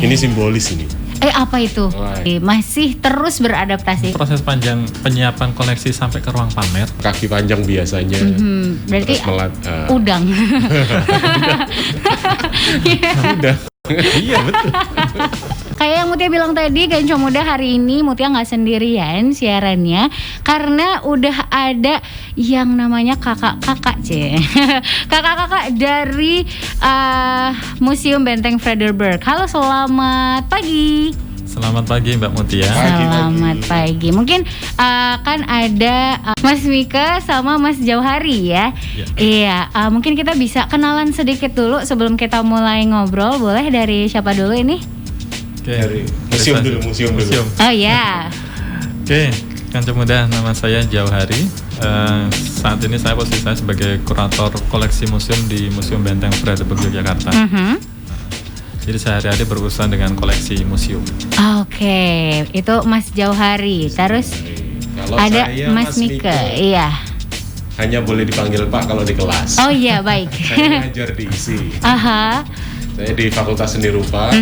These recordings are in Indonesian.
Ini simbolis ini. Apa itu? Masih terus beradaptasi. Proses panjang penyiapan koleksi sampai ke ruang pamer. Kaki panjang biasanya. Berarti udang. Udah. Iya betul. Kayak yang Mutia bilang tadi, Ganco Muda hari ini Mutia nggak sendirian siarannya karena udah ada yang namanya kakak-kakak kakak-kakak dari Museum Benteng Frederberg. Halo, selamat pagi. Selamat pagi Mbak Mutia. Selamat pagi. Mungkin kan ada Mas Mika sama Mas Jauhari ya. Iya. Mungkin kita bisa kenalan sedikit dulu sebelum kita mulai ngobrol. Boleh dari siapa dulu ini? Dari museum dulu. Oh ya. Oke, Ganco Muda, nama saya Jauhari. Saat ini posisi saya sebagai kurator koleksi museum di Museum Benteng Frederberg Yogyakarta. Jadi sehari-hari berurusan dengan koleksi museum. Oke, itu Mas Jauhari. Terus kalau ada saya, Mas Mika. Iya. Hanya boleh dipanggil Pak kalau di kelas. Oh iya, baik. Saya ngajar di ISI. Saya di Fakultas Seni Rupa.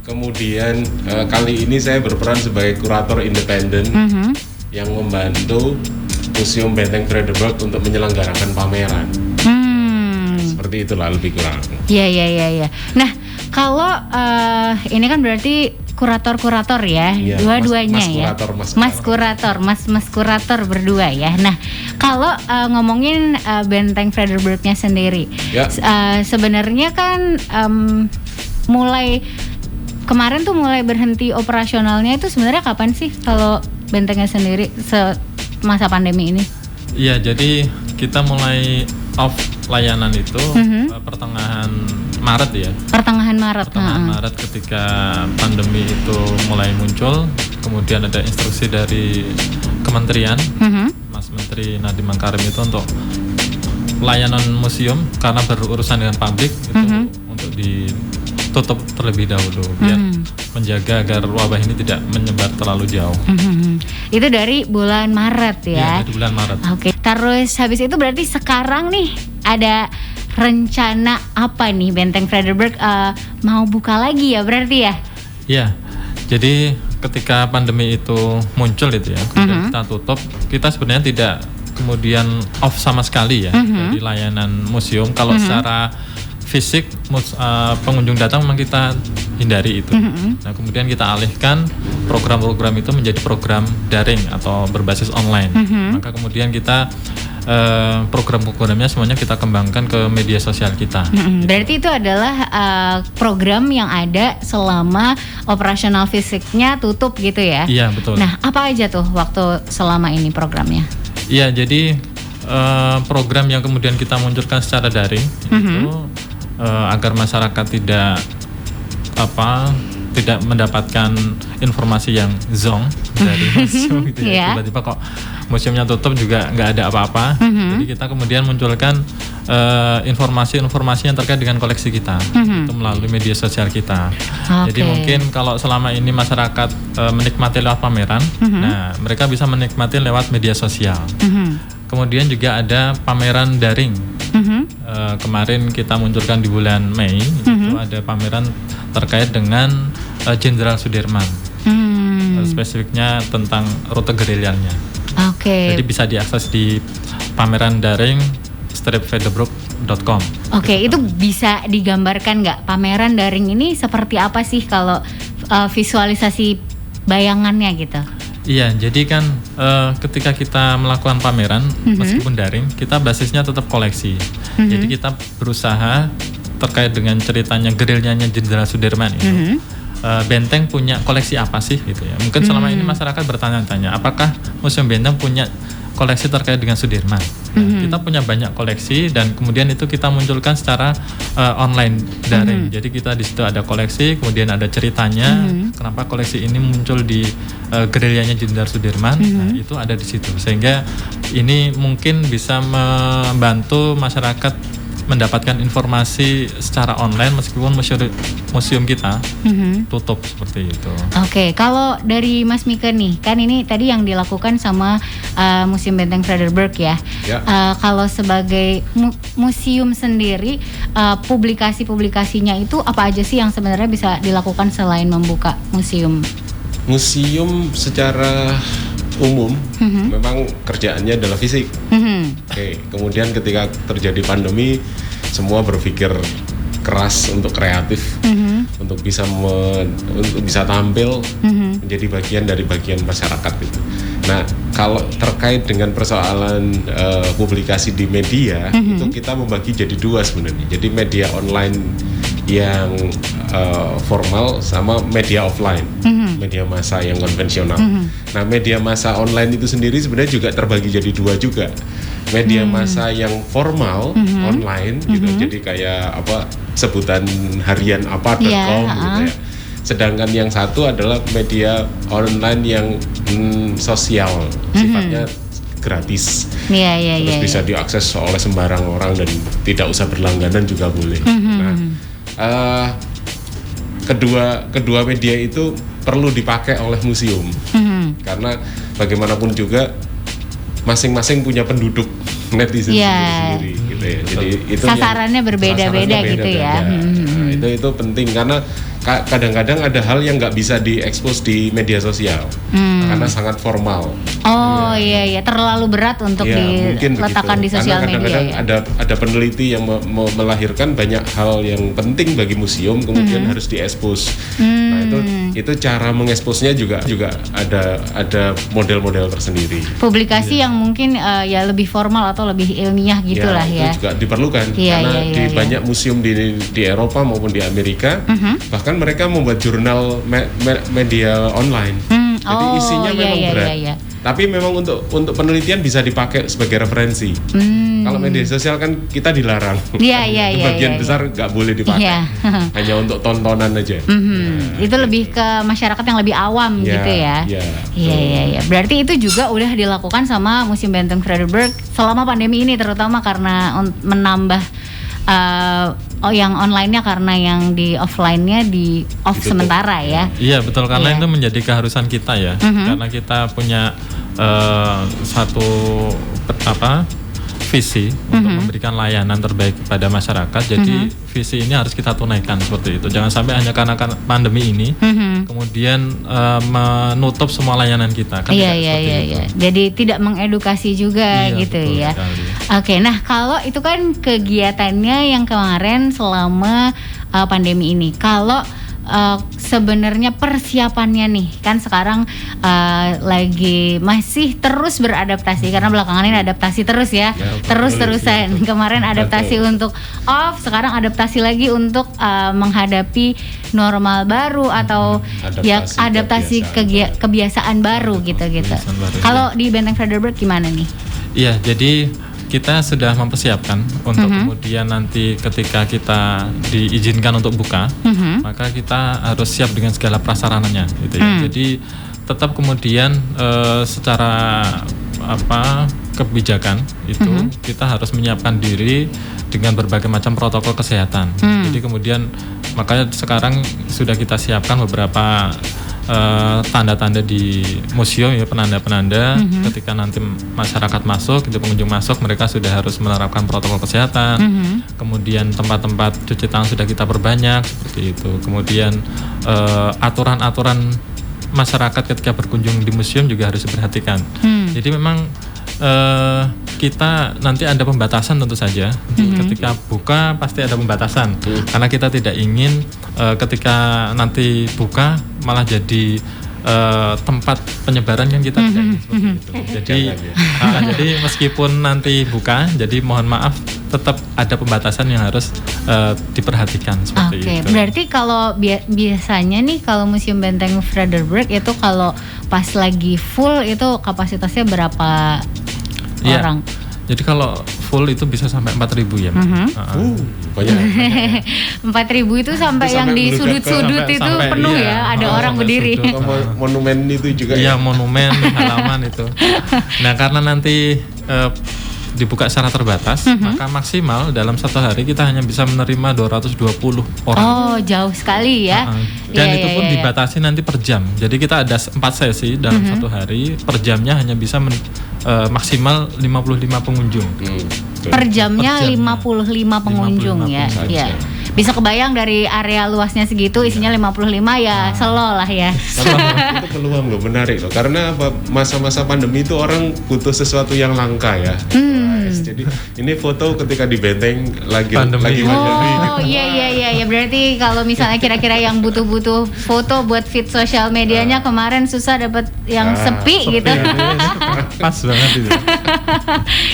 Kemudian kali ini saya berperan sebagai kurator independen yang membantu Museum Benteng Frederberg untuk menyelenggarakan pameran. Seperti itulah lebih kurang. Iya. Nah, kalau ini kan berarti kurator-kurator ya, dua-duanya Mas kurator berdua ya. Nah, kalau ngomongin Benteng Frederbergnya sendiri, sebenarnya kan mulai kemarin tuh mulai berhenti operasionalnya itu sebenarnya kapan sih kalau bentengnya sendiri masa pandemi ini? Iya, jadi kita mulai off layanan itu pertengahan Maret ya. Pertengahan Maret ketika pandemi itu mulai muncul, kemudian ada instruksi dari Kementerian, Mas Menteri Nadiem Makarim itu untuk layanan museum karena berurusan dengan publik itu untuk ditutup terlebih dahulu biar menjaga agar wabah ini tidak menyebar terlalu jauh. Itu dari bulan Maret ya? Iya, dari bulan Maret. Oke, terus habis itu berarti sekarang nih ada rencana apa nih Benteng Frederberg mau buka lagi ya berarti ya? Iya, jadi ketika pandemi itu muncul itu ya, kemudian kita tutup, kita sebenarnya tidak kemudian off sama sekali ya dari layanan museum. Kalau secara fisik pengunjung datang memang kita hindari itu. Nah, kemudian kita alihkan program-program itu menjadi program daring atau berbasis online. Maka kemudian kita program-programnya semuanya kita kembangkan ke media sosial kita. Berarti itu adalah program yang ada selama operasional fisiknya tutup gitu ya? Iya, betul. Nah, apa aja tuh waktu selama ini programnya? Iya, jadi program yang kemudian kita munculkan secara daring itu agar masyarakat tidak mendapatkan informasi yang zonk dari museum gitu ya. Tiba-tiba kok museumnya tutup juga nggak ada apa-apa. Jadi kita kemudian munculkan informasi-informasi yang terkait dengan koleksi kita itu melalui media sosial kita. Jadi mungkin kalau selama ini masyarakat menikmati lewat pameran, nah mereka bisa menikmati lewat media sosial. Kemudian juga ada pameran daring. Kemarin kita munculkan di bulan Mei itu ada pameran terkait dengan Jenderal Sudirman. Spesifiknya tentang rute gerilyanya. Jadi bisa diakses di pameran daring stripfrederberg.com. Itu bisa digambarkan nggak pameran daring ini seperti apa sih kalau visualisasi bayangannya gitu? Iya, jadi kan ketika kita melakukan pameran meskipun daring, kita basisnya tetap koleksi. Jadi kita berusaha terkait dengan ceritanya gerilyanya Jenderal Sudirman itu. Benteng punya koleksi apa sih gitu ya. Mungkin selama ini masyarakat bertanya-tanya, apakah Museum Benteng punya koleksi terkait dengan Sudirman? Kita punya banyak koleksi dan kemudian itu kita munculkan secara online daring. Jadi kita di situ ada koleksi, kemudian ada ceritanya, kenapa koleksi ini muncul di gerilyanya Jenderal Sudirman. Nah, itu ada di situ. Sehingga ini mungkin bisa membantu masyarakat mendapatkan informasi secara online meskipun museum kita tutup seperti itu. Oke, kalau dari Mas Mika nih, kan ini tadi yang dilakukan sama Museum Benteng Frederiksberg ya. Kalau sebagai museum sendiri, publikasinya itu apa aja sih yang sebenarnya bisa dilakukan selain membuka museum? Museum secara umum memang kerjaannya adalah fisik. Oke, kemudian ketika terjadi pandemi, semua berpikir keras untuk kreatif, untuk bisa tampil menjadi bagian dari bagian masyarakat itu. Nah, kalau terkait dengan persoalan publikasi di media, itu kita membagi jadi dua sebenarnya. Jadi media online yang formal sama media offline, media massa yang konvensional. Nah, media massa online itu sendiri sebenarnya juga terbagi jadi dua juga. Media massa yang formal online gitu, jadi kayak sebutan harian apa.com gitu ya. Sedangkan yang satu adalah media online yang sosial, sifatnya gratis. Terus bisa diakses oleh sembarang orang dan tidak usah berlangganan juga boleh. Nah, kedua media itu perlu dipakai oleh museum, karena bagaimanapun juga masing-masing punya penduduk netizen sendiri gitu ya. Jadi itu sasarannya berbeda-beda gitu ya. Nah, itu penting karena kadang-kadang ada hal yang nggak bisa diekspos di media sosial karena sangat formal. Iya, terlalu berat untuk diletakkan di sosial media. Kadang-kadang ada peneliti yang melahirkan banyak hal yang penting bagi museum kemudian harus diekspos. Nah, itu cara mengeksposnya juga ada model-model tersendiri. Publikasi yang mungkin ya lebih formal atau lebih ilmiah gitulah ya. Itu juga diperlukan karena di banyak museum di Eropa maupun di Amerika bahkan mereka membuat jurnal media online. Jadi isinya memang berat. Tapi memang untuk penelitian bisa dipakai sebagai referensi. Kalau media sosial kan kita dilarang. Bagian besar nggak boleh dipakai. Hanya untuk tontonan aja. Itu lebih ke masyarakat yang lebih awam gitu ya. Iya. Berarti itu juga udah dilakukan sama Museum Benteng Frederiksberg selama pandemi ini, terutama karena menambah yang online-nya karena yang di offline-nya di off sementara ya. Iya betul, karena itu menjadi keharusan kita ya. Karena kita punya satu visi untuk memberikan layanan terbaik kepada masyarakat. Jadi visi ini harus kita tunaikan seperti itu. Jangan sampai hanya karena pandemi ini kemudian menutup semua layanan kita. Kan iya. Jadi tidak mengedukasi juga gitu ya. Oke, nah kalau itu kan kegiatannya yang kemarin selama pandemi ini. Kalau sebenarnya persiapannya nih kan sekarang lagi masih terus beradaptasi karena belakangan ini adaptasi terus ya, terus-terusan. Kemarin adaptasi untuk off, sekarang adaptasi lagi untuk menghadapi normal baru atau adaptasi kebiasaan baru gitu. Kalau di Benteng Frederiksberg gimana nih? Iya, jadi kita sudah mempersiapkan untuk kemudian nanti ketika kita diizinkan untuk buka, maka kita harus siap dengan segala prasarananya gitu ya. Jadi tetap kemudian secara kebijakan itu kita harus menyiapkan diri dengan berbagai macam protokol kesehatan. Jadi kemudian makanya sekarang sudah kita siapkan beberapa tanda-tanda di museum ya, penanda-penanda ketika nanti masyarakat masuk, itu pengunjung masuk, mereka sudah harus menerapkan protokol kesehatan. Kemudian tempat-tempat cuci tangan sudah kita perbanyak seperti itu. Kemudian aturan-aturan masyarakat ketika berkunjung di museum juga harus diperhatikan. Jadi memang kita nanti ada pembatasan tentu saja. Ketika buka pasti ada pembatasan karena kita tidak ingin ketika nanti buka malah jadi tempat penyebaran yang kita tidak ingin seperti itu. Jadi meskipun nanti buka, jadi mohon maaf tetap ada pembatasan yang harus diperhatikan seperti itu. Berarti kalau biasanya nih kalau Museum Benteng Frederiksberg itu kalau pas lagi full itu kapasitasnya berapa orang? Jadi kalau full itu bisa sampai 4.000 ya. Banyak. 4.000 itu sampai yang di sudut-sudut itu penuh ya, ada orang berdiri. Monumen itu juga. Iya, monumen halaman itu. Nah, karena nanti dibuka secara terbatas, maka maksimal dalam satu hari kita hanya bisa menerima 220 orang. Oh, jauh sekali ya. Dan itu pun dibatasi nanti per jam. Jadi kita ada 4 sesi dalam satu hari, per jamnya hanya bisa maksimal 55 pengunjung. Per jamnya 55 pengunjung 55 ya. saja. Ya. Bisa kebayang dari area luasnya segitu isinya 55 ya, selo lah ya. Itu peluang loh, menarik loh. Karena apa, masa-masa pandemi itu orang butuh sesuatu yang langka ya. Jadi ini foto ketika di Benteng lagi Pandemi. pandemi. Oh iya, berarti kalau misalnya kira-kira yang butuh foto buat feed sosial medianya kemarin susah dapat yang sepi gitu. Pas banget itu.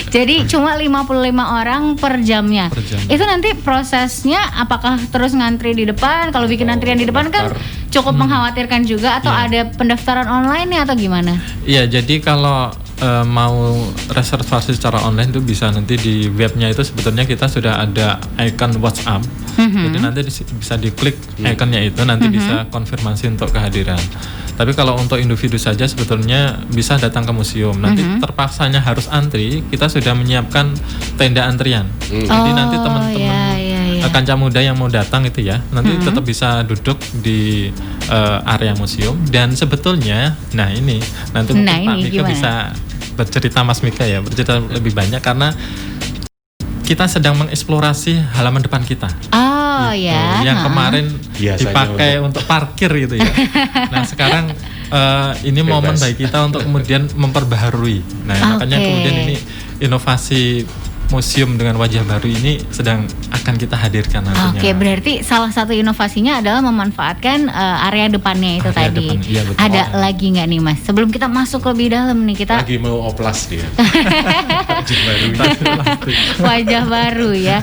Jadi cuma 55 orang per jamnya. Per jam. Itu nanti prosesnya apakah terus ngantri di depan? Kalau bikin antrian di depan kan cukup mengkhawatirkan juga, atau ada pendaftaran online nih atau gimana? Iya, jadi kalau mau reservasi secara online itu bisa nanti di webnya itu sebetulnya kita sudah ada icon WhatsApp. Jadi nanti bisa diklik iconnya itu, nanti bisa konfirmasi untuk kehadiran. Tapi kalau untuk individu saja sebetulnya bisa datang ke museum. Nanti terpaksanya harus antri, kita sudah menyiapkan tenda antrian. Jadi nanti teman-teman kanca muda yang mau datang itu ya, nanti tetap bisa duduk di area museum. Dan sebetulnya, nanti mungkin Pak Mika bisa bercerita, Mas Mika ya, bercerita lebih banyak karena kita sedang mengeksplorasi halaman depan kita. Oh gitu. Ya. Yang kemarin dipakai untuk parkir gitu ya. Nah sekarang ini momen bagi kita untuk kemudian memperbaharui. Nah makanya kemudian ini inovasi museum dengan wajah baru ini sedang akan kita hadirkan nantinya. Oke, berarti salah satu inovasinya adalah memanfaatkan area depannya itu tadi. Iya, betul. Ada lagi nggak nih Mas? Sebelum kita masuk lebih dalam nih, kita lagi mau oplas dia. wajah baru ya.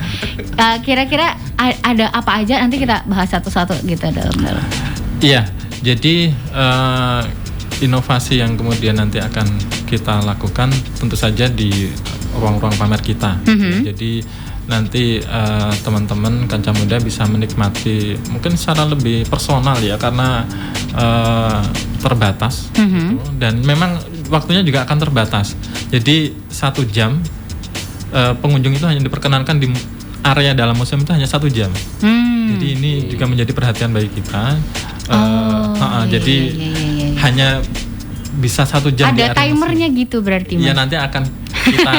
Kira-kira ada apa aja, nanti kita bahas satu-satu gitu dalam. Iya, jadi inovasi yang kemudian nanti akan kita lakukan tentu saja di ruang-ruang pamer kita. Jadi nanti teman-teman kanca muda bisa menikmati mungkin secara lebih personal ya, karena terbatas gitu. Dan memang waktunya juga akan terbatas. Jadi 1 jam pengunjung itu hanya diperkenankan di area dalam museum itu hanya 1 jam. Jadi ini juga menjadi perhatian bagi kita. Jadi hanya bisa 1 jam. Ada timernya gitu berarti Mas? Iya, nanti akan kita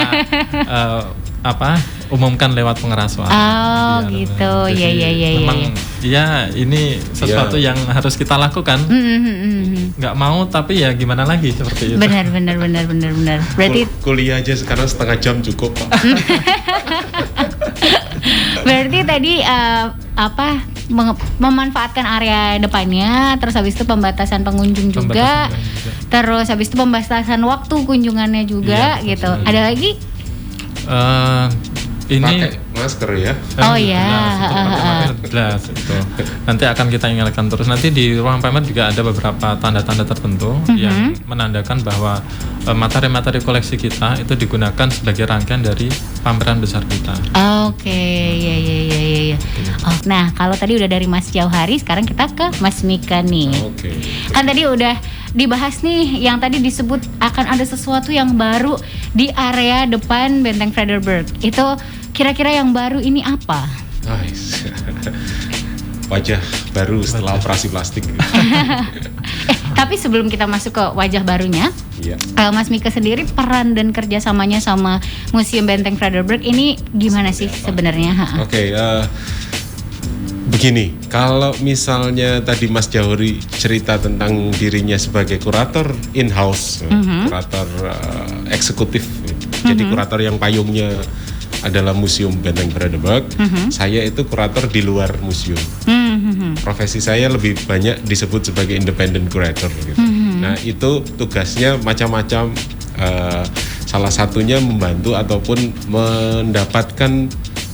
umumkan lewat pengeras suara. Oh gitu, iya. Memang ya ini sesuatu yang harus kita lakukan. Nggak mau tapi ya gimana lagi, seperti itu. Benar. Berarti kuliah aja sekarang setengah jam cukup Pak. Berarti tadi memanfaatkan area depannya, terus habis itu pembatasan pengunjung juga, terus habis itu pembatasan waktu kunjungannya juga gitu. Ada lagi? Ini pakai masker ya. Oh iya. Jelas itu. Nanti akan kita ingatkan terus. Nanti di ruang pamer juga ada beberapa tanda-tanda tertentu yang menandakan bahwa materi-materi koleksi kita itu digunakan sebagai rangkaian dari pameran besar kita. Oke, iya. Oh, nah, kalau tadi udah dari Mas Jauhari, sekarang kita ke Mas Mika nih. Oke. Kan tadi udah dibahas nih, yang tadi disebut akan ada sesuatu yang baru di area depan Benteng Frederberg. Itu kira-kira yang baru ini apa? Nice. Wajah baru setelah operasi plastik. Tapi sebelum kita masuk ke wajah barunya, Mas Mika sendiri peran dan kerjasamanya sama Museum Benteng Frederberg ini gimana sih sebenarnya? Oke, begini, kalau misalnya tadi Mas Jauhari cerita tentang dirinya sebagai kurator in-house, kurator eksekutif, jadi kurator yang payungnya adalah Museum Benteng Frederberg, saya itu kurator di luar museum. Profesi saya lebih banyak disebut sebagai independent curator gitu. Nah itu tugasnya macam-macam, salah satunya membantu ataupun mendapatkan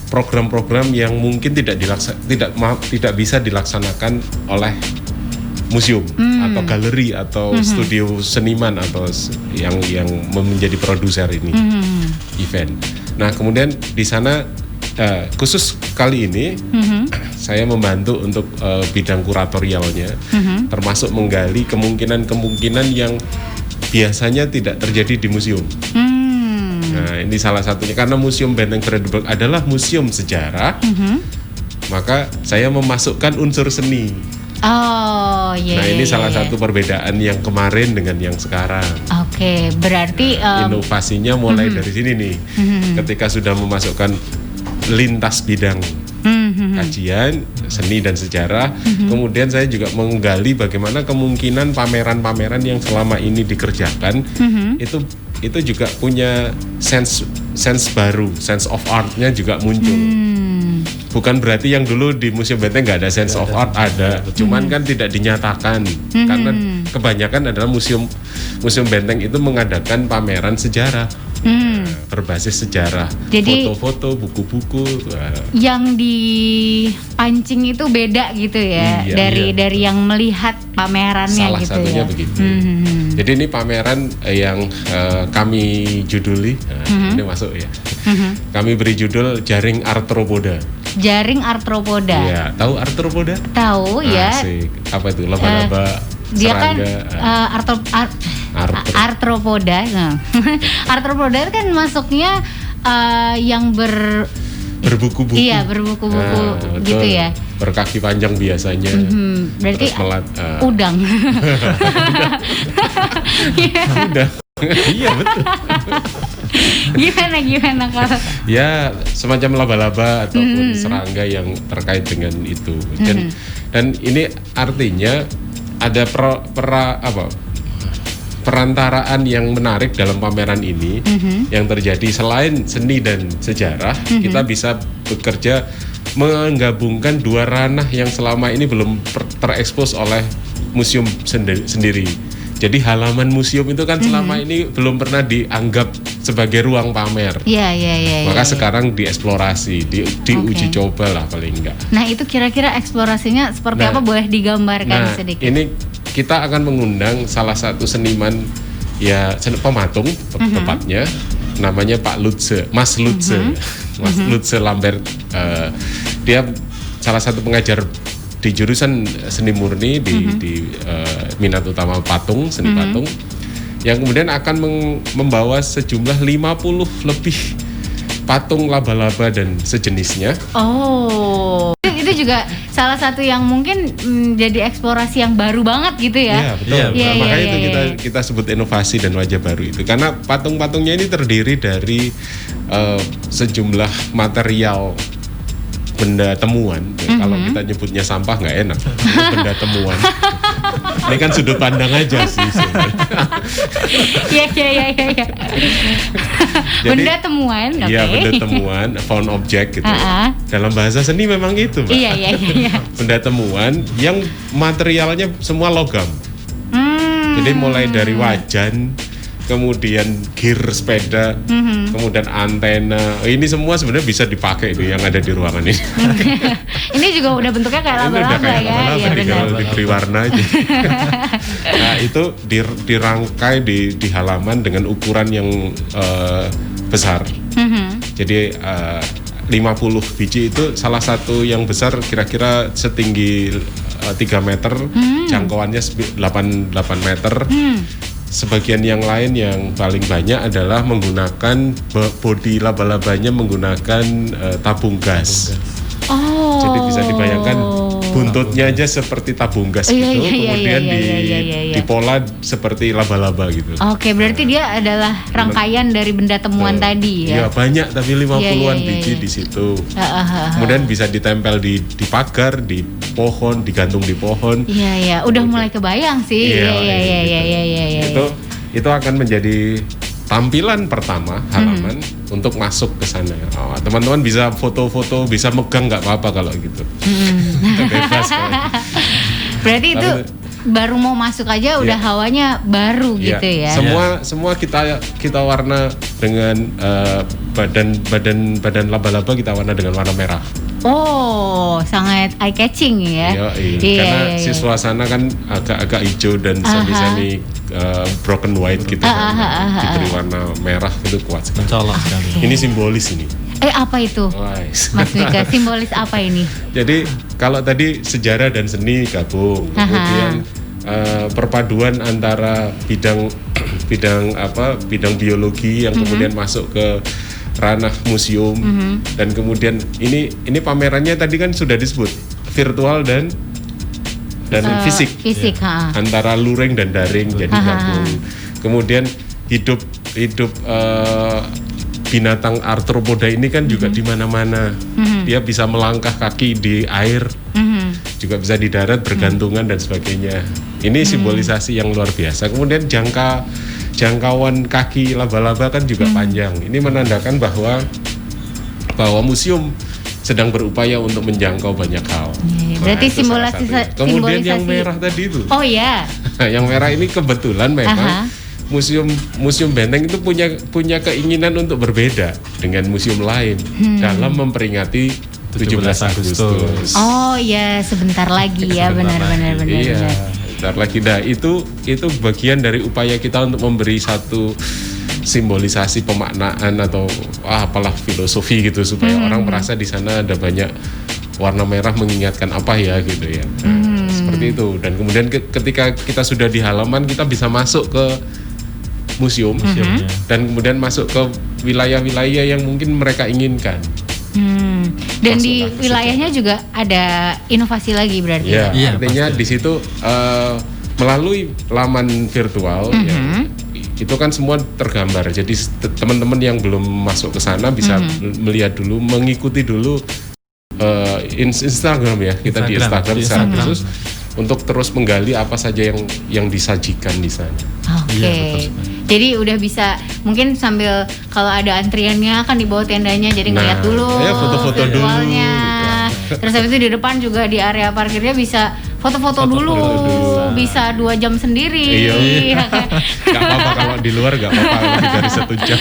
program-program yang mungkin tidak bisa dilaksanakan oleh museum atau galeri atau studio seniman atau yang menjadi produser ini event. Nah kemudian di sana khusus kali ini saya membantu untuk bidang kuratorialnya, termasuk menggali kemungkinan yang biasanya tidak terjadi di museum. Nah, ini salah satunya karena Museum Benteng Brandenburg adalah museum sejarah. Maka saya memasukkan unsur seni. Oh, iya. Nah, ini salah satu perbedaan yang kemarin dengan yang sekarang. Oke, berarti inovasinya mulai dari sini nih. Ketika sudah memasukkan lintas bidang kajian seni dan sejarah, kemudian saya juga menggali bagaimana kemungkinan pameran-pameran yang selama ini dikerjakan itu juga punya sense baru, sense of art-nya juga muncul. Bukan berarti yang dulu di Museum Benteng nggak ada sense of art, ada, cuman kan tidak dinyatakan karena kebanyakan adalah museum Benteng itu mengadakan pameran sejarah. Berbasis sejarah, jadi, foto-foto, buku-buku. Yang dipancing itu beda gitu ya, dari yang melihat pamerannya. Salah gitu satunya ya. Begitu. Jadi ini pameran yang kami juduli, ini masuk ya. Kami beri judul Jaring Arthropoda. Jaring Arthropoda. Iya, tahu arthropoda? Tahu ya. Asik. Apa itu? Laba-laba. Dia serangga, kan arthropoda. Nah. Arthropoda kan masuknya yang berbuku-buku. Iya, berbuku-buku gitu ya. Berkaki panjang biasanya. Berarti udang. Udang. Iya, betul. Gimana kalau? Ya, semacam laba-laba ataupun serangga yang terkait dengan itu. Dan ini artinya ada perantaraan yang menarik dalam pameran ini yang terjadi selain seni dan sejarah. Kita bisa bekerja menggabungkan dua ranah yang selama ini belum terekspos oleh museum sendiri. Jadi halaman museum itu kan selama ini belum pernah dianggap sebagai ruang pamer. Iya. Maka sekarang dieksplorasi, diuji coba lah paling enggak. Nah, itu kira-kira eksplorasinya seperti apa, boleh digambarkan sedikit? Ini kita akan mengundang salah satu seniman, ya pematung tepatnya, namanya Pak Lutze, Mas Lutze. Mas Lutze Lambert. Dia salah satu pengajar di jurusan seni murni di minat utama patung, seni patung, yang kemudian akan membawa sejumlah 50 lebih patung laba-laba dan sejenisnya. Oh, itu juga salah satu yang mungkin jadi eksplorasi yang baru banget gitu ya. Iya, betul. Makanya itu kita sebut inovasi dan wajah baru itu, karena patung-patungnya ini terdiri dari sejumlah material benda temuan. Kalau kita nyebutnya sampah nggak enak. Ini benda temuan. Ini kan sudut pandang aja sih. Iya. Benda temuan, oke. Iya, benda temuan, found object gitu. Dalam bahasa seni memang itu, Mbak. Iya. Benda temuan yang materialnya semua logam. Jadi mulai dari wajan, kemudian gear sepeda, kemudian antena. Ini semua sebenarnya bisa dipakai itu yang ada di ruangan ini. Ini juga udah bentuknya kayak laba-laba ya. Iya, tinggal diberi warna aja. Nah, itu dirangkai di halaman dengan ukuran yang besar. Jadi 50 biji itu salah satu yang besar, kira-kira setinggi 3 meter, jangkauannya 8 meter. Sebagian yang lain yang paling banyak adalah menggunakan bodi laba-labanya menggunakan tabung gas. Jadi bisa dibayangkan buntutnya aja seperti tabung gas gitu, kemudian dipola seperti laba-laba gitu. Oke, berarti dia adalah rangkaian dari benda temuan tadi ya? Iya, banyak, tapi 50-an biji di situ. Kemudian bisa ditempel di pagar, di pohon, digantung di pohon. Iya, udah mulai kebayang sih. Iya. Itu akan menjadi tampilan pertama halaman untuk masuk ke sana. Teman-teman bisa foto-foto, bisa megang, nggak apa-apa kalau gitu. Bebas kan. Berarti itu baru mau masuk aja udah hawanya baru gitu ya. Semua kita warna dengan badan laba-laba kita warna dengan warna merah. Oh, sangat eye catching ya. Karena si suasana kan agak hijau dan semi broken white gitu. Diberi warna merah itu kuat sekali. Mencolok sekali. Ini simbolis ini. Apa itu? Mas Mika, simbolis apa ini? Jadi kalau tadi sejarah dan seni gabung, kemudian perpaduan antara bidang biologi yang kemudian masuk ke ranah museum, dan kemudian ini pamerannya tadi kan sudah disebut virtual dan fisik antara luring dan daring, jadi gabung. Kemudian hidup binatang arthropoda ini kan juga di mana-mana. Dia bisa melangkah kaki di air, juga bisa di darat bergantungan dan sebagainya. Ini simbolisasi yang luar biasa. Kemudian jangkauan kaki laba-laba kan juga panjang. Ini menandakan bahwa museum sedang berupaya untuk menjangkau banyak hal. Berarti kemudian yang merah tadi itu. Oh ya. Yang merah ini kebetulan memang museum Benteng itu punya keinginan untuk berbeda dengan museum lain dalam memperingati 17 Agustus. Oh ya, sebentar lagi ya, benar. Iya, sebentar lagi. Nah, itu bagian dari upaya kita untuk memberi satu simbolisasi pemaknaan atau apalah filosofi gitu, supaya orang merasa di sana ada banyak warna merah mengingatkan apa ya gitu ya. Nah, seperti itu. Dan kemudian ketika kita sudah di halaman, kita bisa masuk ke museum dan kemudian masuk ke wilayah-wilayah yang mungkin mereka inginkan. Dan di wilayahnya juga ada inovasi lagi berarti. Ya, artinya di situ melalui laman virtual itu kan semua tergambar. Jadi teman-teman yang belum masuk ke sana bisa melihat dulu, mengikuti dulu Instagram ya. Kita di Instagram secara khusus untuk terus menggali apa saja yang disajikan di sana. Oke. Jadi udah bisa mungkin sambil kalau ada antriannya kan di bawah tendanya, jadi ngeliat dulu foto-foto virtualnya. Terus habis itu di depan juga di area parkirnya bisa foto-foto dulu. Bisa 2 jam sendiri. Iya. Gak apa-apa kalau di luar, gak apa-apa lebih dari 1 jam.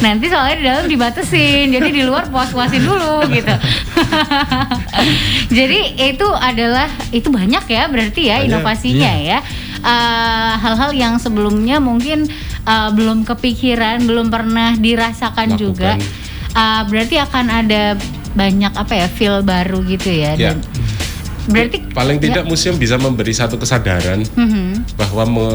Nanti soalnya di dalam dibatasin, jadi di luar puas-puasin dulu gitu. Jadi itu banyak ya berarti ya inovasinya ya. Hal-hal yang sebelumnya mungkin belum kepikiran, belum pernah dirasakan juga. Berarti akan ada banyak feel baru gitu ya. Dan berarti paling tidak museum bisa memberi satu kesadaran bahwa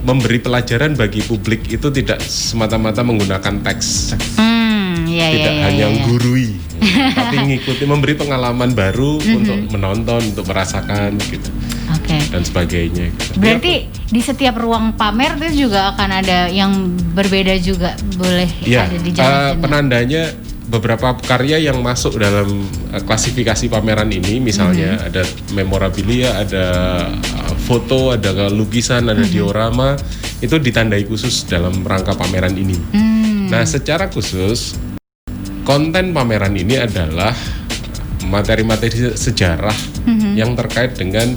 memberi pelajaran bagi publik itu tidak semata-mata menggunakan teks. Tidak hanya gurui, tapi memberi pengalaman baru untuk menonton, untuk merasakan gitu. Dan sebagainya gitu. Berarti di setiap ruang pamer itu juga akan ada yang berbeda juga, boleh ada di jalan. Penandanya beberapa karya yang masuk dalam klasifikasi pameran ini, misalnya ada memorabilia, ada foto, ada lukisan, ada diorama, itu ditandai khusus dalam rangka pameran ini. Nah, secara khusus konten pameran ini adalah materi-materi sejarah yang terkait dengan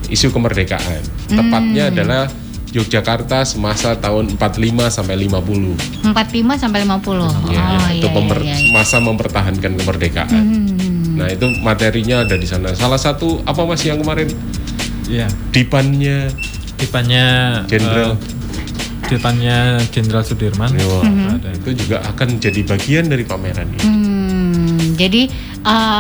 isu kemerdekaan. Tepatnya adalah Yogyakarta semasa tahun 45 sampai 50. 45 sampai 50. Itu masa mempertahankan kemerdekaan. Nah, itu materinya ada di sana. Salah satu apa Mas yang kemarin? Dipannya Jenderal Sudirman. Itu juga akan jadi bagian dari pameran ini. Jadi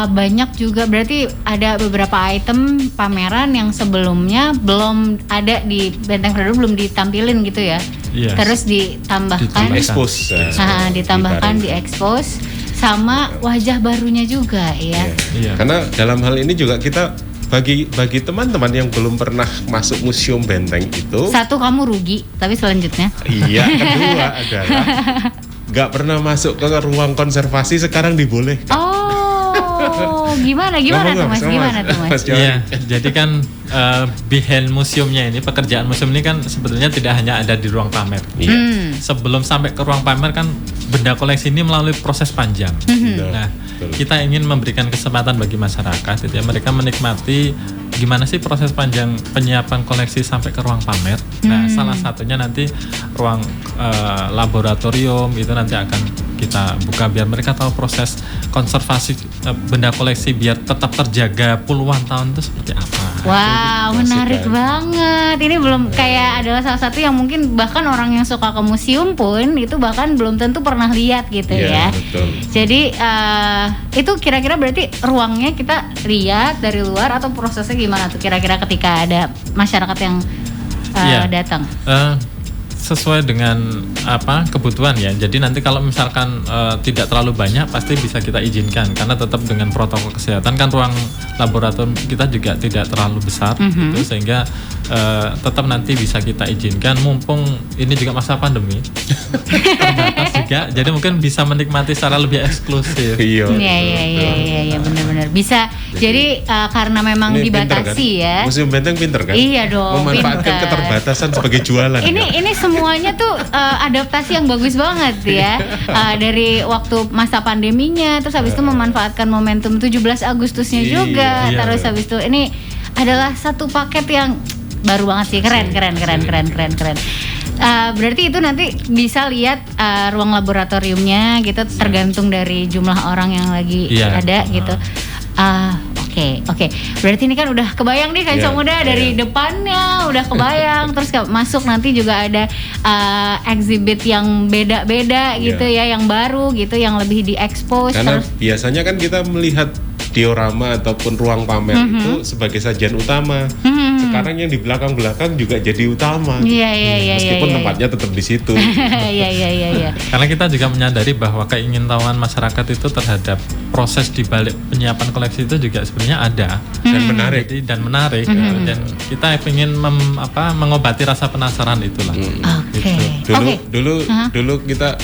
banyak juga, berarti ada beberapa item pameran yang sebelumnya belum ada di Benteng Fredo, belum ditampilin gitu ya. Terus ditambahkan diekspos sama wajah barunya juga ya. Karena dalam hal ini juga kita bagi teman-teman yang belum pernah masuk museum Benteng itu, satu, kamu rugi, tapi selanjutnya kedua adalah nggak pernah masuk ke ruang konservasi, sekarang dibolehkan. Gimana tuh Mas? Iya, jadi kan behind museumnya ini, pekerjaan museum ini kan sebetulnya tidak hanya ada di ruang pamer. Sebelum sampai ke ruang pamer kan benda koleksi ini melalui proses panjang. Nah, kita ingin memberikan kesempatan bagi masyarakat, gitu ya, mereka menikmati gimana sih proses panjang penyiapan koleksi sampai ke ruang pamer. Nah, salah satunya nanti ruang laboratorium itu nanti akan kita buka biar mereka tahu proses konservasi benda koleksi biar tetap terjaga puluhan tahun itu seperti apa. Wow, menarik banget. Ini belum kayak adalah salah satu yang mungkin bahkan orang yang suka ke museum pun itu bahkan belum tentu pernah lihat gitu ya. Betul. Jadi itu kira-kira berarti ruangnya kita lihat dari luar atau prosesnya gimana tuh kira-kira ketika ada masyarakat yang datang? Sesuai dengan kebutuhan ya. Jadi nanti kalau misalkan tidak terlalu banyak pasti bisa kita izinkan karena tetap dengan protokol kesehatan kan ruang laboratorium kita juga tidak terlalu besar gitu, sehingga tetap nanti bisa kita izinkan mumpung ini juga masa pandemi terbatas juga, jadi mungkin bisa menikmati secara lebih eksklusif. Iya benar-benar bisa. Jadi karena memang dibatasi kan? Ya. Museum Benteng pinter kan? Iya dong. Memanfaatkan keterbatasan sebagai jualan. Ini semuanya tuh adaptasi yang bagus banget ya. Dari waktu masa pandeminya, terus habis itu memanfaatkan momentum 17 Agustusnya juga. Terus habis itu ini adalah satu paket yang baru banget sih, keren. Berarti itu nanti bisa lihat ruang laboratoriumnya gitu, tergantung dari jumlah orang yang lagi ada gitu. Oke. Berarti ini kan udah kebayang nih Kanca Muda dari depannya udah kebayang. Terus masuk nanti juga ada exhibit yang beda-beda gitu ya, yang baru gitu, yang lebih diekspos. Karena biasanya kan kita melihat diorama ataupun ruang pamer itu sebagai sajian utama. Sekarang yang di belakang-belakang juga jadi utama. Meskipun tempatnya tetap di situ. Iya. Karena kita juga menyadari bahwa keingintahuan masyarakat itu terhadap proses di balik penyiapan koleksi itu juga sebenarnya ada dan menarik. Dan kita ingin mengobati rasa penasaran itulah. Gitu. Dulu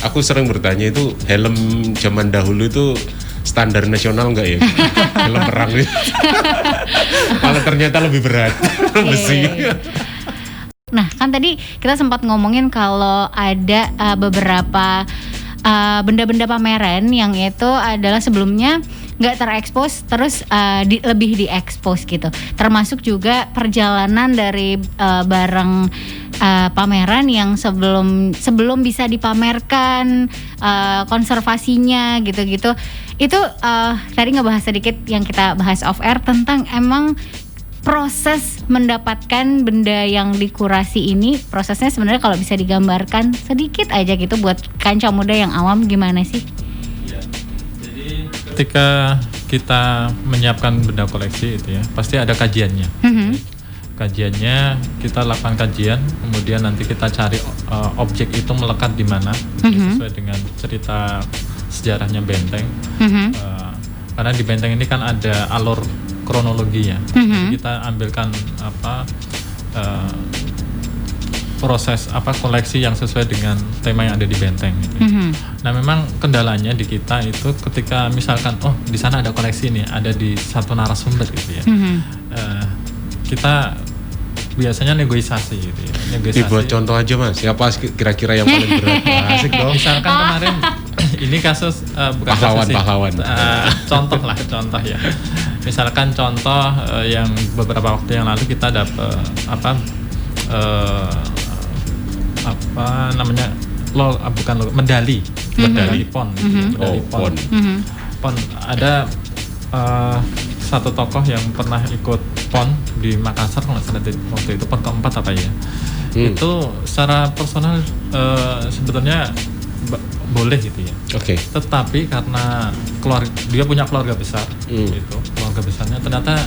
aku sering bertanya itu helm zaman dahulu itu standar nasional enggak ya? Helm perang itu. Malah ternyata lebih berat besi. Nah, kan tadi kita sempat ngomongin kalau ada beberapa benda-benda pameran yang itu adalah sebelumnya nggak terekspos, terus lebih diekspos gitu. Termasuk juga perjalanan dari barang pameran yang sebelum bisa dipamerkan, konservasinya gitu-gitu. Itu tadi ngebahas sedikit yang kita bahas off air tentang emang proses mendapatkan benda yang dikurasi ini, prosesnya sebenarnya kalau bisa digambarkan sedikit aja gitu buat Kanca Muda yang awam gimana sih? Ya, jadi ketika kita menyiapkan benda koleksi itu ya, pasti ada kajiannya. Kajiannya kita lakukan kajian, kemudian nanti kita cari objek itu melekat di mana sesuai dengan cerita sejarahnya benteng. Karena di benteng ini kan ada alur kronologi ya. Jadi kita ambilkan proses koleksi yang sesuai dengan tema yang ada di benteng gitu. Nah, memang kendalanya di kita itu ketika misalkan di sana ada koleksi ini, ada di satu narasumber gitu ya. Kita biasanya negosiasi gitu ya. Buat contoh aja Mas, siapa kira-kira yang paling berat? Asik dong. Misalkan kemarin ini kasus bukan pahlawan. Contoh ya. Misalkan contoh yang beberapa waktu yang lalu kita dapat medali pon. Pon ada satu tokoh yang pernah ikut pon di Makassar kalau nggak salah waktu itu pon keempat itu secara personal sebetulnya boleh gitu ya. Tetapi karena dia punya keluarga besar, gitu, keluarga besarnya ternyata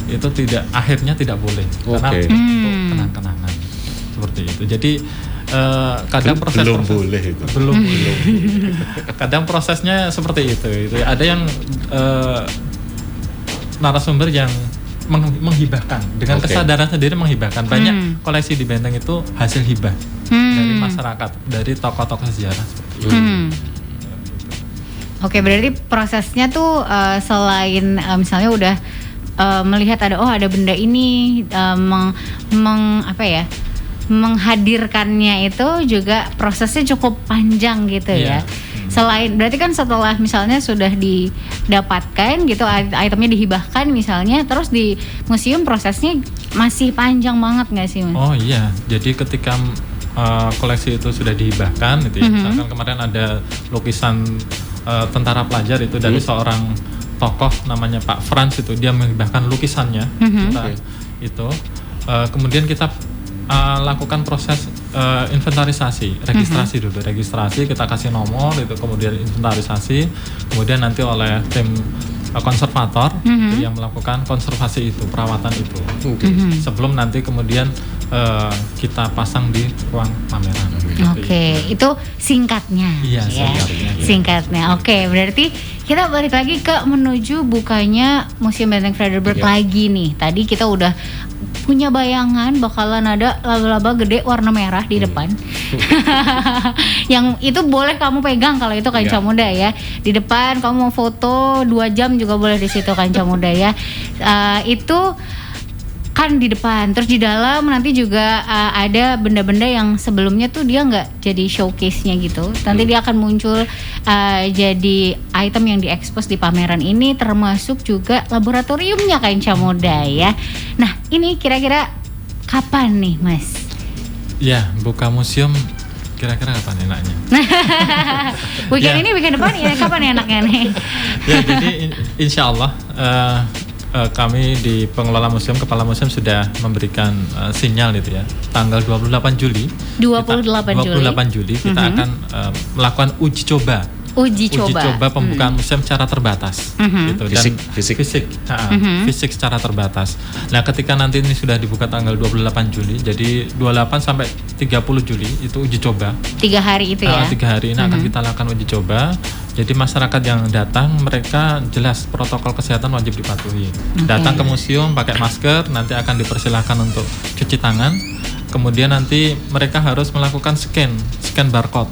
itu akhirnya tidak boleh karena untuk kenang-kenangan seperti itu. Jadi kadang belum boleh. Kadang prosesnya seperti itu. Ada yang narasumber yang menghibahkan dengan kesadaran sendiri menghibahkan. Banyak koleksi di benteng itu hasil hibah dari masyarakat, dari tokoh-tokoh sejarah. Berarti prosesnya tuh selain misalnya udah melihat ada benda ini, menghadirkannya itu juga prosesnya cukup panjang gitu ya. Selain berarti kan setelah misalnya sudah didapatkan gitu, itemnya dihibahkan misalnya, terus di museum prosesnya masih panjang banget nggak sih Mas? Oh iya, jadi ketika koleksi itu sudah dihibahkan gitu ya. Misalkan kemarin ada lukisan tentara pelajar itu dari seorang tokoh namanya Pak Franz, itu dia menghibahkan lukisannya kita itu. Kemudian kita lakukan proses inventarisasi, registrasi dulu, kita kasih nomor itu, kemudian inventarisasi, kemudian nanti oleh tim konservator yang melakukan konservasi itu, perawatan itu, sebelum nanti kemudian kita pasang di ruang pameran. Itu singkatnya. Iya, singkatnya. Berarti kita balik lagi ke menuju bukanya Museum Benteng Frederiksberg lagi nih. Tadi kita udah punya bayangan bakalan ada laba-laba gede warna merah di depan. Yang itu boleh kamu pegang kalau itu Kanca Muda ya. Di depan kamu mau foto 2 jam juga boleh di situ Kanca Muda ya. Itu kan di depan. Terus di dalam nanti juga ada benda-benda yang sebelumnya tuh dia nggak jadi showcase-nya gitu. Nanti dia akan muncul jadi item yang diekspos di pameran ini, termasuk juga laboratoriumnya Kanca Muda ya. Nah ini kira-kira kapan nih Mas? Ya, buka museum kira-kira kapan enaknya? Weekend ini, weekend depan ya, kapan enaknya nih? Ya, jadi insya Allah kami di pengelola museum, kepala museum sudah memberikan sinyal gitu ya. Tanggal 28 Juli kita akan melakukan uji coba pembukaan museum secara terbatas gitu, dan fisik secara terbatas. Nah, ketika nanti ini sudah dibuka tanggal 28 Juli, jadi 28 sampai 30 Juli itu uji coba. 3 hari itu ya. 3 hari ini akan kita lakukan uji coba. Jadi masyarakat yang datang, mereka jelas protokol kesehatan wajib dipatuhi. Datang ke museum pakai masker, nanti akan dipersilahkan untuk cuci tangan. Kemudian nanti mereka harus melakukan scan barcode.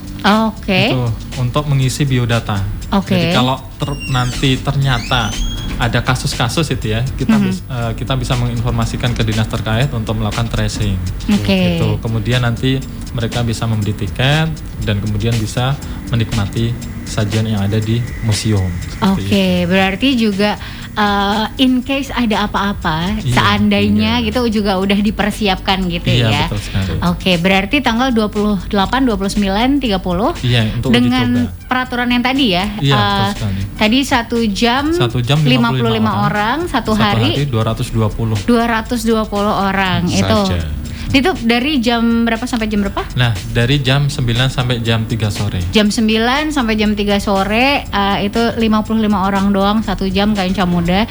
Itu untuk mengisi biodata. Jadi kalau nanti ternyata ada kasus-kasus itu ya, kita bisa menginformasikan ke dinas terkait untuk melakukan tracing. Gitu. Kemudian nanti mereka bisa membeli tiket dan kemudian bisa menikmati sajian yang ada di museum. Berarti juga in case ada apa-apa, seandainya gitu juga udah dipersiapkan gitu ya. Betul sekali. Berarti tanggal 28, 29, 30 untuk dengan peraturan yang tadi ya. Betul sekali. Tadi 1 jam 55 orang, satu hari 220 orang itu dari jam berapa sampai jam berapa? Nah, dari jam 9 sampai jam 3 sore. Jam 9 sampai jam 3 sore itu 55 orang doang 1 jam Kanca Muda.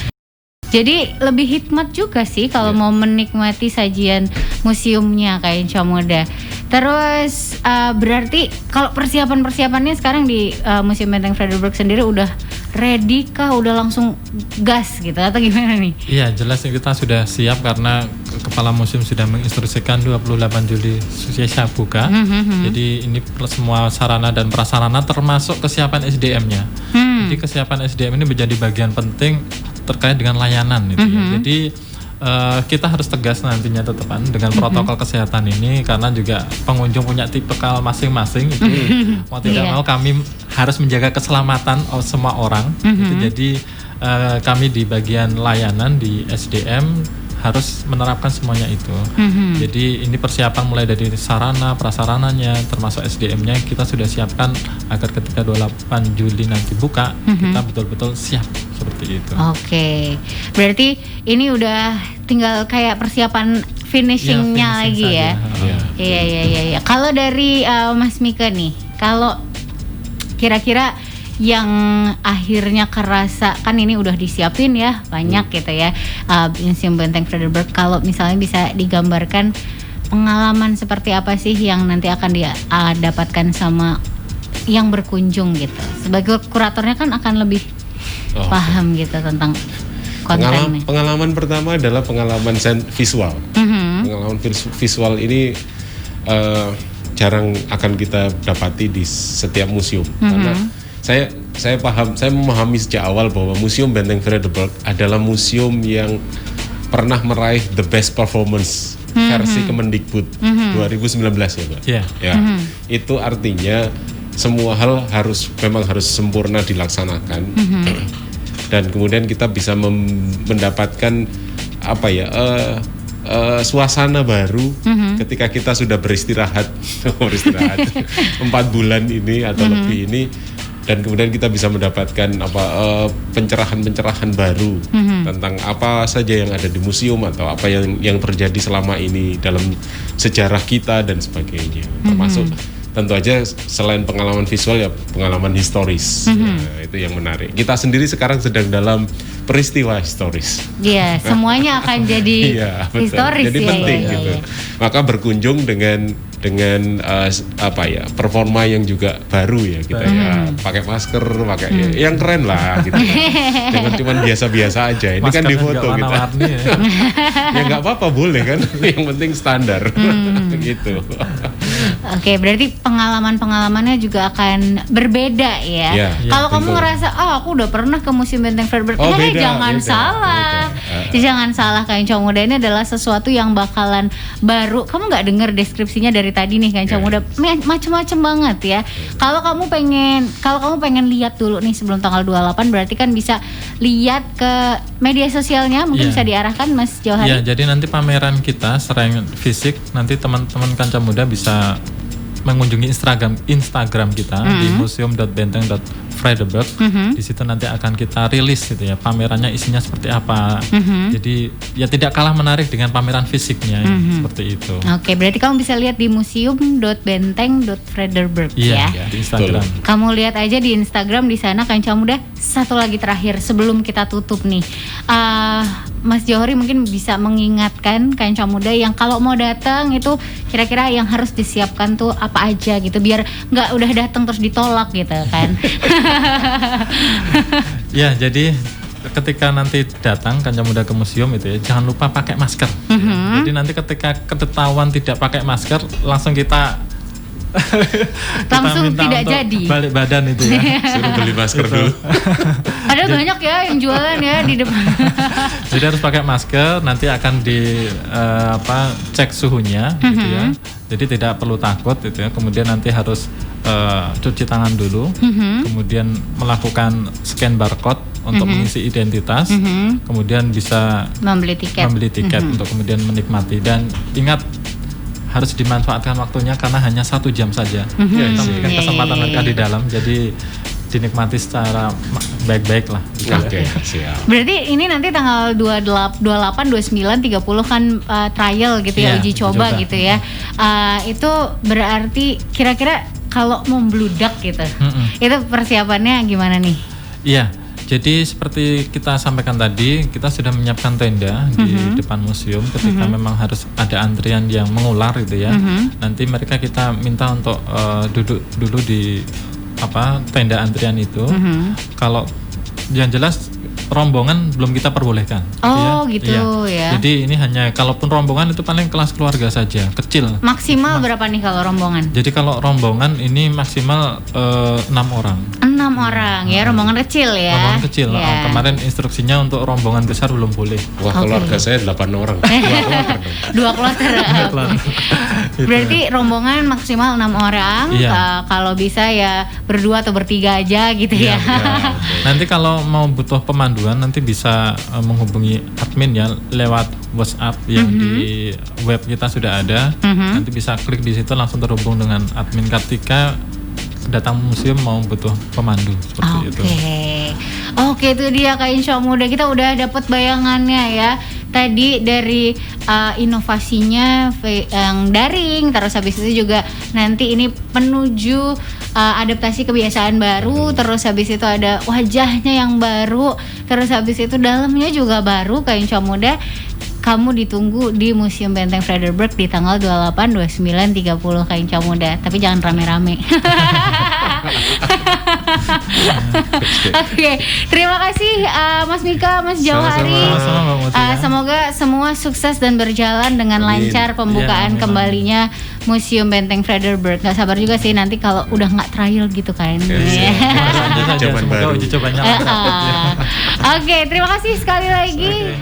Jadi lebih hikmat juga sih kalau mau menikmati sajian museumnya Kanca Muda. Terus berarti kalau persiapannya sekarang di Museum Benteng Frederiksberg sendiri udah ready kah? Udah langsung gas gitu atau gimana nih? Iya, jelas kita sudah siap karena Kepala Museum sudah menginstruksikan 28 Juli siap buka. Jadi ini semua sarana dan prasarana termasuk kesiapan SDM-nya. Jadi kesiapan SDM ini menjadi bagian penting terkait dengan layanan gitu ya. Jadi kita harus tegas nantinya tetepan dengan protokol kesehatan ini, karena juga pengunjung punya tipikal masing-masing itu. Mau tidak mau kami harus menjaga keselamatan semua orang. Gitu. Jadi kami di bagian layanan di SDM harus menerapkan semuanya itu. Jadi ini persiapan mulai dari sarana, prasarananya, termasuk SDM-nya kita sudah siapkan agar ketika 28 Juli nanti buka kita betul-betul siap seperti itu. Berarti ini udah tinggal kayak persiapan finishingnya lagi ya. Iya. Kalau dari Mas Mika nih, kalau kira-kira yang akhirnya kerasa kan ini udah disiapin ya banyak gitu ya Museum Benteng Frederiksberg. Kalau misalnya bisa digambarkan pengalaman seperti apa sih yang nanti akan didapatkan sama yang berkunjung gitu. Sebagai kuratornya kan akan lebih paham gitu tentang kontennya. Pengalaman pertama adalah pengalaman visual. Pengalaman visual ini jarang akan kita dapati di setiap museum karena saya memahami sejak awal bahwa Museum Benteng Frederiksberg adalah museum yang pernah meraih the best performance versi Kemendikbud 2019 ya Pak. Itu artinya semua hal memang harus sempurna dilaksanakan. Dan kemudian kita bisa mendapatkan suasana baru ketika kita sudah beristirahat 4 bulan ini atau lebih ini, dan kemudian kita bisa mendapatkan pencerahan-pencerahan baru tentang apa saja yang ada di museum atau apa yang terjadi selama ini dalam sejarah kita dan sebagainya. Termasuk tentu aja selain pengalaman visual ya pengalaman historis. Nah, itu yang menarik. Kita sendiri sekarang sedang dalam peristiwa historis. Iya, semuanya akan jadi historis. Jadi penting gitu. Maka berkunjung dengan performa yang juga baru ya kita ya, pakai masker, pakai yang keren lah gitu. Jangan cuma biasa-biasa aja. Ini masker kan di foto kita. Ya nggak apa-apa, boleh kan. Yang penting standar gitu. Oke, berarti pengalamannya juga akan berbeda ya. Kalau kamu ngerasa, aku udah pernah ke Museum Benteng Frederick, jangan salah. Jangan salah, Kanca Muda, ini adalah sesuatu yang bakalan baru. Kamu nggak dengar deskripsinya dari tadi nih, Kanca Muda, macem-macem banget ya. Kalau kamu pengen lihat dulu nih sebelum tanggal 28, berarti kan bisa lihat ke media sosialnya, mungkin bisa diarahkan Mas Johari. Iya, jadi nanti pameran kita selain fisik, nanti teman-teman Kanca Muda bisa mengunjungi Instagram kita di museum.benteng.frederick. Di situ nanti akan kita rilis gitu ya, pamerannya isinya seperti apa. Jadi ya tidak kalah menarik dengan pameran fisiknya seperti itu. Oke, berarti kamu bisa lihat di museum.benteng.frederick ya. Di Instagram. Kamu lihat aja di Instagram di sana, Kanca Muda. Satu lagi terakhir sebelum kita tutup nih. Mas Johari mungkin bisa mengingatkan Kanca Muda yang kalau mau datang itu kira-kira yang harus disiapkan tuh apa aja gitu, biar nggak udah datang terus ditolak gitu kan. Ya, jadi ketika nanti datang Kanca Muda ke museum itu ya, jangan lupa pakai masker. Jadi nanti ketika ketahuan tidak pakai masker, langsung kita langsung tidak jadi balik badan itu ya. Suruh beli masker dulu. Padahal banyak ya yang jualan ya di depan. Jadi harus pakai masker, nanti akan cek suhunya gitu ya. Jadi tidak perlu takut gitu ya. Kemudian nanti harus cuci tangan dulu, kemudian melakukan scan barcode untuk mengisi identitas, kemudian bisa membeli tiket untuk kemudian menikmati. Dan ingat, harus dimanfaatkan waktunya karena hanya 1 jam saja. Kita memberikan kesempatan mereka di dalam, jadi dinikmati secara baik-baik lah. Oke, siap. Berarti ini nanti tanggal 28, 29, 30 kan trial gitu ya, uji coba gitu ya. Itu berarti kira-kira kalau mau membludak gitu, itu persiapannya gimana nih? Iya. Jadi seperti kita sampaikan tadi, kita sudah menyiapkan tenda di depan museum. Ketika memang harus ada antrian yang mengular gitu ya, nanti mereka kita minta untuk duduk dulu di tenda antrian itu. Kalau yang jelas rombongan belum kita perbolehkan. Gitu ya. Jadi ini hanya, kalaupun rombongan itu paling kelas keluarga saja, kecil. Maksimal berapa nih kalau rombongan? Jadi kalau rombongan ini maksimal 6 orang. 6 orang ya, rombongan kecil ya. Rombongan kecil. Kemarin instruksinya untuk rombongan besar belum boleh. Wah, keluarga saya 8 orang. 2 kloter. Berarti rombongan maksimal 6 orang. Kalau bisa ya berdua atau bertiga aja gitu ya. Nanti kalau mau butuh pemanduan nanti bisa menghubungi admin ya lewat WhatsApp yang di web kita sudah ada. Nanti bisa klik di situ langsung terhubung dengan admin ketika datang museum mau butuh pemandu seperti itu. Oke, itu dia Kanca Muda. Kita udah dapat bayangannya ya. Tadi dari inovasinya yang daring, terus habis itu juga nanti ini menuju adaptasi kebiasaan baru, terus habis itu ada wajahnya yang baru, terus habis itu dalamnya juga baru. Kanca Muda, kamu ditunggu di Museum Benteng Frederick di tanggal 28, 29, 30 Kanca Muda. Tapi jangan rame-rame. Oke, terima kasih Mas Mika, Mas Johari. Semoga semua sukses dan berjalan dengan lancar pembukaan kembalinya Museum Benteng Frederick. Gak sabar juga sih nanti kalau udah nggak trial gitu kan. Semoga uji cobanya lancar. Oke, terima kasih sekali lagi.